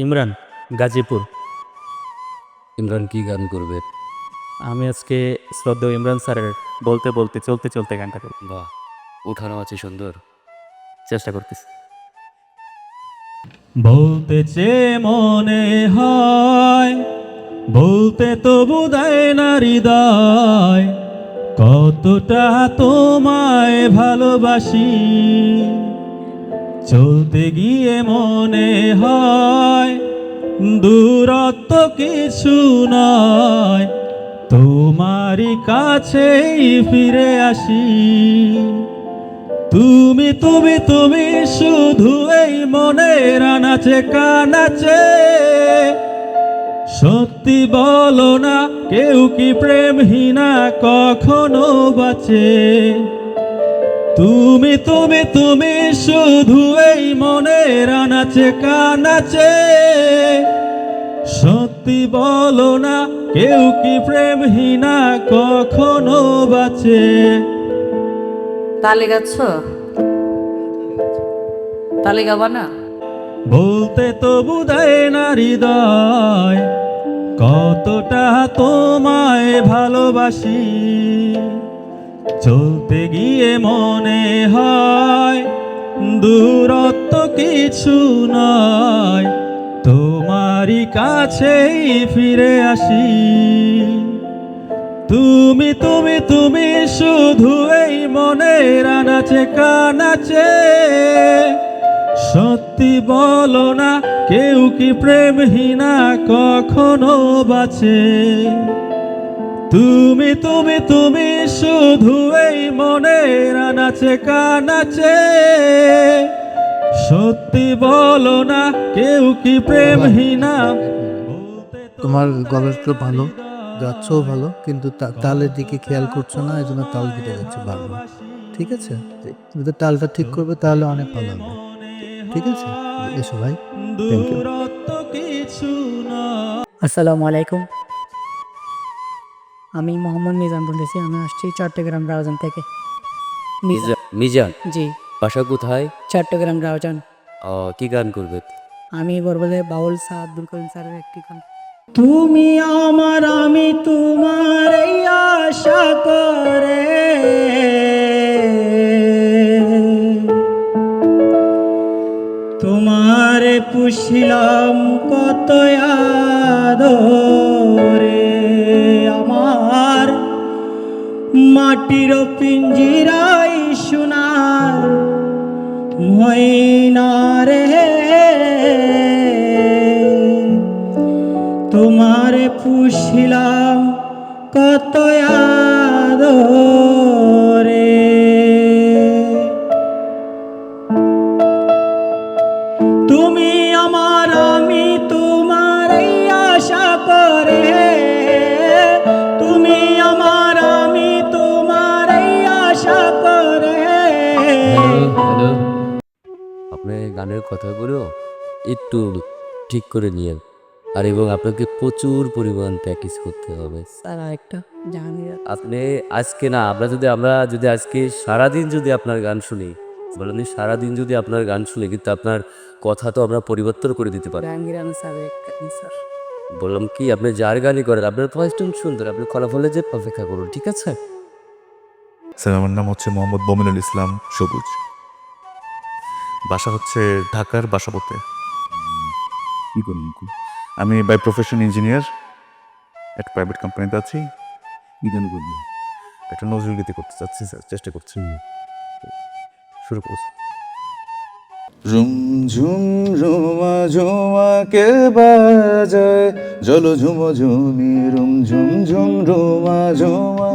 ইমরান, গাজীপুর। ইমরান কি গান করবে? আমি আজকে শ্রদ্ধেয় ইমরান স্যারের বলতে বলতে চলতে চলতে গানটা করব, বাহ, উঠানো আছে সুন্দর। চেষ্টা করতেছি। বলতে চেয়ে মনে হয়, বলতে তবু দেয় না হৃদয়, কতটা তোমায় ভালোবাসি। চলতে গিয়ে মনে হয় দূরত্ব কিছু নয়, তোমারই কাছেই ফিরে আসি। তুমি তুমি তুমি শুধু এই মনের আনাচে কানাচে, সত্যি বলো না কেউ কি প্রেমহীনা কখনো বাঁচে। তুমি তুমি তুমি শুধু এই মনের আনাচে কানাচে, সত্যি বলো না কেউ কি প্রেমহীনা কখনো বাঁচে। তালি গাচ্ছ? তালি গাবা না? বলতে তবু দেয় না হৃদয়, কতটা তোমায় ভালোবাসি। চলতে গিয়ে মনে হয় দূরত্ব কিছু নয়, তোমারই কাছেই ফিরে আসি। তুমি তুমি তুমি শুধু এই মনের আনাচে কানাচে, সত্যি বলো না কেউ কি প্রেমহীনা কখনো বাঁচে। তুমি তুমি তুমি শুধু এই মনের আনাচে কানাচে, সত্যি বলো না কেউ কি প্রেমহীনা। তোমার গলাটা ভালো, গাচ্ছও ভালো, কিন্তু তালের দিকে খেয়াল করছো না, এই জন্য তাল কেটে যাচ্ছে বারবার। ঠিক আছে, যদি তালটা ঠিক করবে তাহলে অনেক ভালো হবে। ঠিক আছে, এসো ভাই। Thank you. আসসালামু আলাইকুম। আমি মোহাম্মদ মিজান বলতেছি। আমি আসছি চট্টগ্রাম রাউজান থেকে। মিজান, জি, বাসা কোথায়? চট্টগ্রাম রাউজান। কি গান করবে? আমি বলবো যে বাউল শাহ আব্দুল করিম স্যারের একটি গান। তুমি আমার, আমি তোমার এই আশা করে, তোমারে পুষিলাম কত আদরে। আমার মাটির পিঞ্জিরাই সোনার ময়না রে, তোমারে পুষিলাম কত আদরে। তুমি আমার, আমি তোমার এই আশা করে, তুমি আমার, আমি তোমার এই আশা করে। হ্যালো, আপনি গানের কথাগুলো একটু ঠিক করে নিয়েন, আর এবং আপনাকে প্রচুর পরিমাণ প্র্যাকটিস করতে হবে। স্যার আরেকটা জানি। আপনি আজকে না, আমরা যদি আজকে সারাদিন যদি আপনার গান শুনি, বলেন সারাদিন যদি আপনার গান শুনি, কিন্তু আপনার কথা তো আমরা পরিবর্তন করে দিতে পারি। জাহাঙ্গীর আলম স্যারের একটা গান স্যার। বললাম কি, আপনি যার গানই করেন, আপনার ভয়েস টোন সুন্দর, আপনি ফলাফলে যে অপেক্ষা করুন, ঠিক আছে? স্যার, আমার নাম হচ্ছে মোহাম্মদ মমিনুল ইসলাম সবুজ। বাসা হচ্ছে ঢাকার বাসাবোতে। কি করুন, আমি বাই প্রফেশন ইঞ্জিনিয়ার, একটা প্রাইভেট কোম্পানিতে আছি। কি গান করবো? একটা নজরুল গীতি করতে চাচ্ছি স্যার, চেষ্টা করছি। শুরু করছি। রুম ঝুম রুমা ঝুমা কে বাজায়, জল ঝুম ঝুমি রুম ঝুম ঝুম রুমা ঝুমা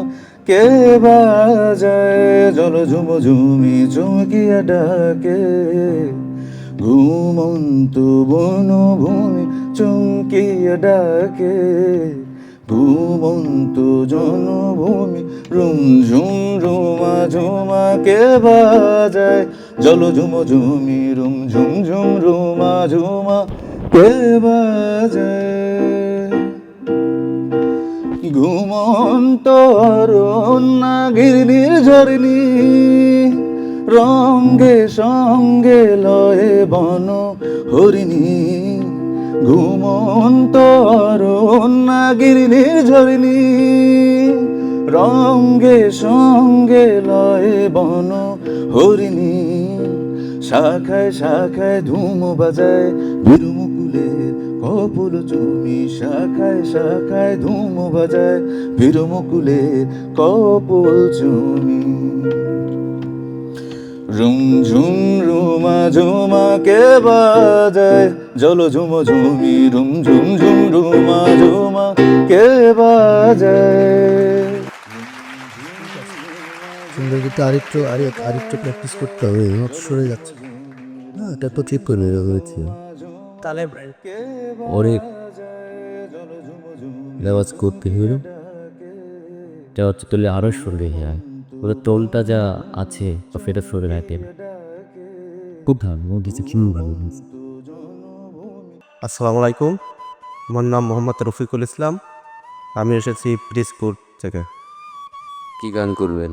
কে বাজায়, জল ঝুম ঝুমি চুমকিয়া ডাকে, ঘুমন্ত বনভূমি চুমকিয়া ডাকে, ঘুমন্ত জনভূমি রুম ঝুম রুমা ঝুমা কে বাজায়, জল ঝুম ঝুমি রুম ঝুম ঝুম রুমা ঝুমা কে বাজায়, ঘুমন্ত অরণ্যা গিরির ঝরনি, রঙ্গে সঙ্গে লয়ে বন হরিণী, ঘুমন্ত অরণ্য নাগিনীর ঝরিণী রঙ্গে সঙ্গে লয়ে বন হরিণী শাখায় শাখায় ধুম বাজায় বীরমুকুলের কপল চুমি শাখায় শাখায় ধুম বাজায় বীরমুকুলের কপল চুমি রুম ঝুম রুমা ঝুমা কে বাজায় জল ঝুম ঝুমি রুম ঝুম ঝুম রুমা ঝুমা কে বাজায়। সুন্দর, কিন্তু আরেকটু প্র্যাকটিস করতে হবে, সরে যাচ্ছে না, এটা তো ঠিক করে হয়েছে। তাহলে অনেক রেওয়াজ করতে হইল, এটা হচ্ছে তোলে আরও সরে যায়, ওদের টোলটা যা আছে সেটা সরে রাখেন। খুব ভালো দিচ্ছে, খুব ভালো দিচ্ছে। আসসালামু আলাইকুম, আমার নাম মোহাম্মদ রফিকুল ইসলাম, আমি এসেছি পিরিজপুর থেকে। কি গান করবেন?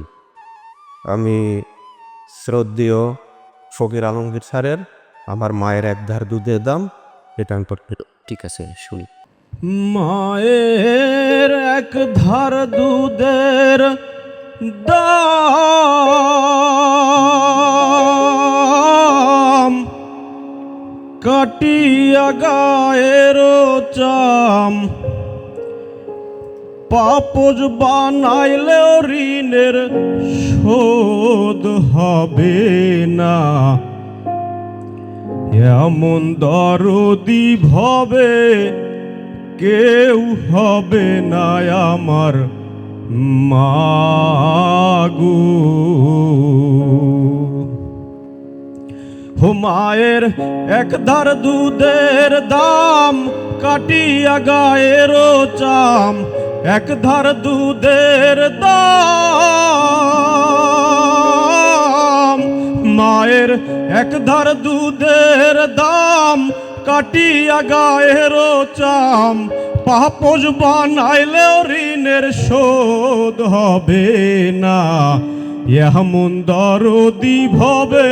আমি শ্রদ্ধেয় ফকির আলমগীর স্যারের আমার মায়ের এক ধার দুধের দাম এটা আমি পড়তে। ঠিক আছে, শুনি। মায়ের এক ধার দুধের দাম কাটিয়া গায়ের চাম পাপজ বানাইলেও ঋণের শোধ হবে না, এমন দরদি ভবে কেউ হবে না আমার মাগো। ও মায়ের এক ধার দুধের দাম কাটিয়া গায়ের চাম, এক ধার দুধের দাম, মায়ের এক ধার দুধের দাম কাটিয়া গায়ের চাম পাপজ বানাইলেও ঋণের শোধ হবে না, এমন দরদি ভবে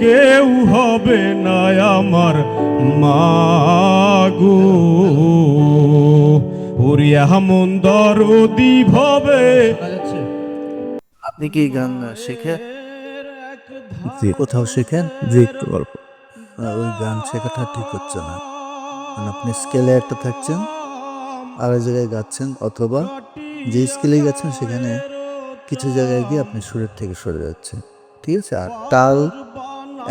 কেউ হবে না আমার মাগো। ওরে এমন দরদি ভবে। আপনি কি গান শেখেন? কোথাও শেখেন? যে একটু গল্প। ওই গান শেখাটা ঠিক হচ্ছে না, মানে আপনি স্কেলে একটা থাকছেন আর এক জায়গায় গাচ্ছেন, অথবা যে স্কেলেই গাচ্ছেন সেখানে কিছু জায়গায় গিয়ে আপনি সুরের থেকে সরে যাচ্ছেন, ঠিক আছে? আর তাল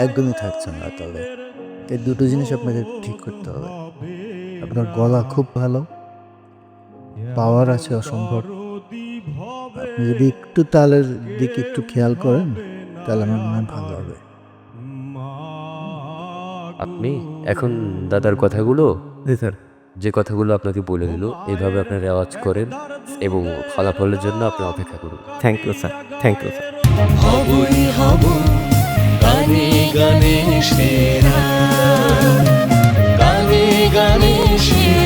একদমই থাকছেন না, তাহলে এই দুটো জিনিস আপনাকে ঠিক করতে হবে। আপনার গলা খুব ভালো, পাওয়ার আছে অসম্ভব, আপনি যদি একটু তালের দিকে একটু খেয়াল করেন তাহলে আমার মনে হয় ভালো হবে। আপনি এখন দাদার কথাগুলো, জি স্যার। যে কথাগুলো আপনাকে বলে দিল এইভাবে আপনার রেওয়াজ করেন এবং ফলাফলের জন্য আপনি অপেক্ষা করুন। Thank you sir, thank you sir. হবই হব গানে গানে সেরা, গানে গানে সেরা।